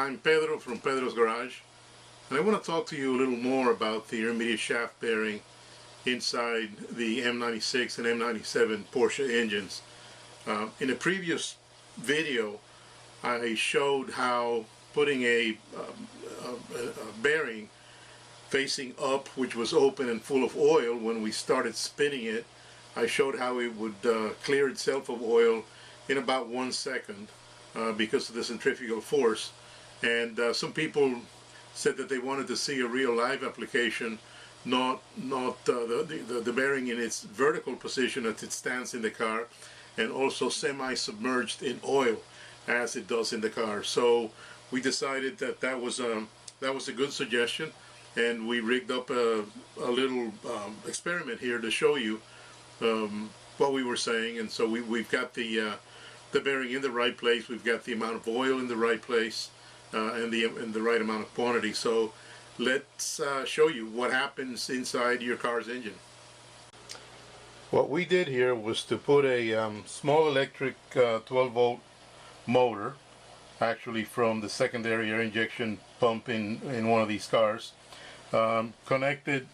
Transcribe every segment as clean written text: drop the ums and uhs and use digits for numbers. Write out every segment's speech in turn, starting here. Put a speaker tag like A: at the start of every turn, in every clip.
A: I'm Pedro from Pedro's Garage, and I want to talk to you a little more about the intermediate shaft bearing inside the M96 and M97 Porsche engines. In a previous video, I showed how putting a bearing facing up, which was open and full of oil, when we started spinning it, I showed how it would clear itself of oil in about 1 second because of the centrifugal force. And some people said that they wanted to see a real live application, not the bearing in its vertical position as it stands in the car, and also semi-submerged in oil as it does in the car. So we decided that that was a good suggestion, and we rigged up a little experiment here to show you what we were saying. And so we've got the bearing in the right place, we've got the amount of oil in the right place, and the right amount of quantity. So let's show you what happens inside your car's engine. What we did here was to put a small electric 12-volt motor, actually from the secondary air injection pump in one of these cars, connected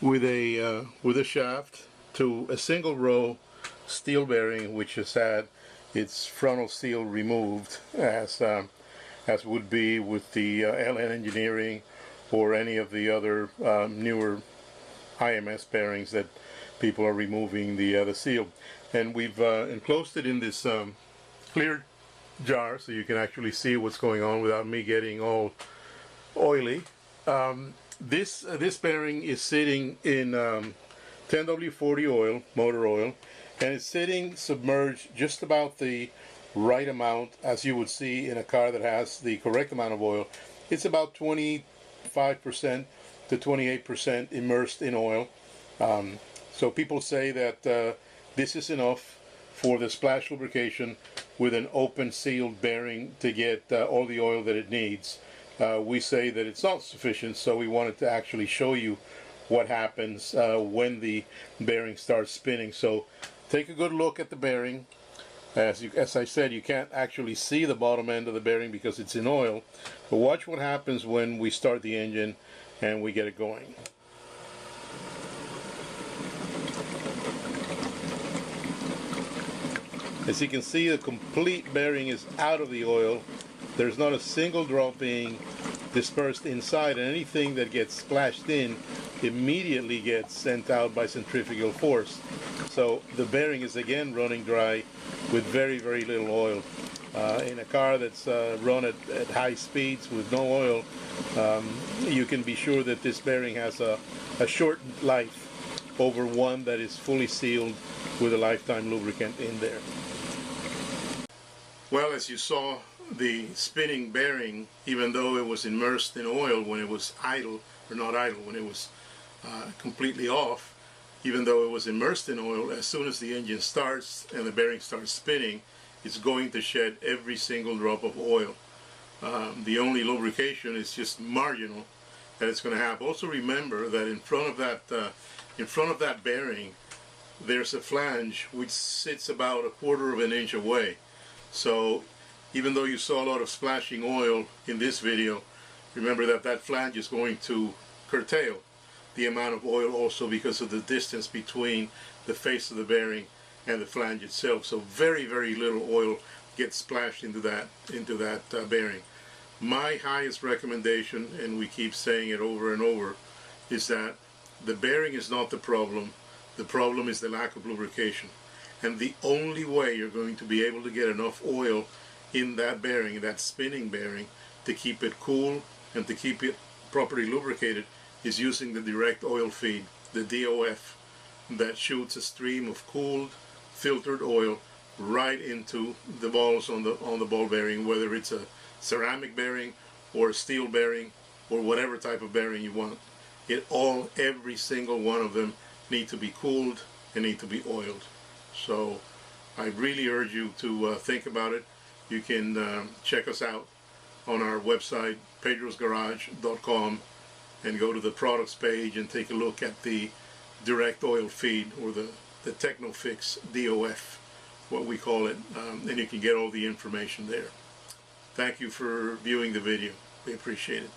A: with a shaft to a single row steel bearing, which has had its frontal seal removed, as would be with the LN Engineering or any of the other newer IMS bearings that people are removing the seal. And we've enclosed it in this clear jar so you can actually see what's going on without me getting all oily. This bearing is sitting in 10W40 oil, motor oil, and it's sitting submerged just about the right amount, as you would see in a car that has the correct amount of oil. It's about 25% to 28% immersed in oil. So people say that this is enough for the splash lubrication with an open sealed bearing to get all the oil that it needs. We say that it's not sufficient, so we wanted to actually show you what happens when the bearing starts spinning. So take a good look at the bearing. As I said, you can't actually see the bottom end of the bearing because it's in oil, but watch what happens when we start the engine and we get it going. As you can see, the complete bearing is out of the oil. There's not a single drop being dispersed inside, and anything that gets splashed in immediately gets sent out by centrifugal force. So the bearing is again running dry with very, very little oil. In a car that's run at high speeds with no oil, you can be sure that this bearing has a shortened life over one that is fully sealed with a lifetime lubricant in there. Well, as you saw, the spinning bearing, even though it was immersed in oil when it was idle, or not idle, when it was completely off, even though it was immersed in oil, as soon as the engine starts and the bearing starts spinning, it's going to shed every single drop of oil. The only lubrication is just marginal that it's going to have. Also remember that in front of that bearing, there's a flange which sits about 1/4 of an inch away. So even though you saw a lot of splashing oil in this video, remember that that flange is going to curtail the amount of oil also because of the distance between the face of the bearing and the flange itself. So very, very little oil gets splashed into that bearing. My highest recommendation, and we keep saying it over and over, is that the bearing is not the problem. The problem is the lack of lubrication. And the only way you're going to be able to get enough oil in that bearing, that spinning bearing, to keep it cool and to keep it properly lubricated is using the direct oil feed, the DOF, that shoots a stream of cooled, filtered oil right into the balls on the ball bearing, whether it's a ceramic bearing or a steel bearing or whatever type of bearing you want. Every single one of them need to be cooled and need to be oiled. So I really urge you to think about it. You can check us out on our website, pedrosgarage.com, and go to the products page and take a look at the direct oil feed, or the Technofix DOF, what we call it, and you can get all the information there. Thank you for viewing the video. We appreciate it.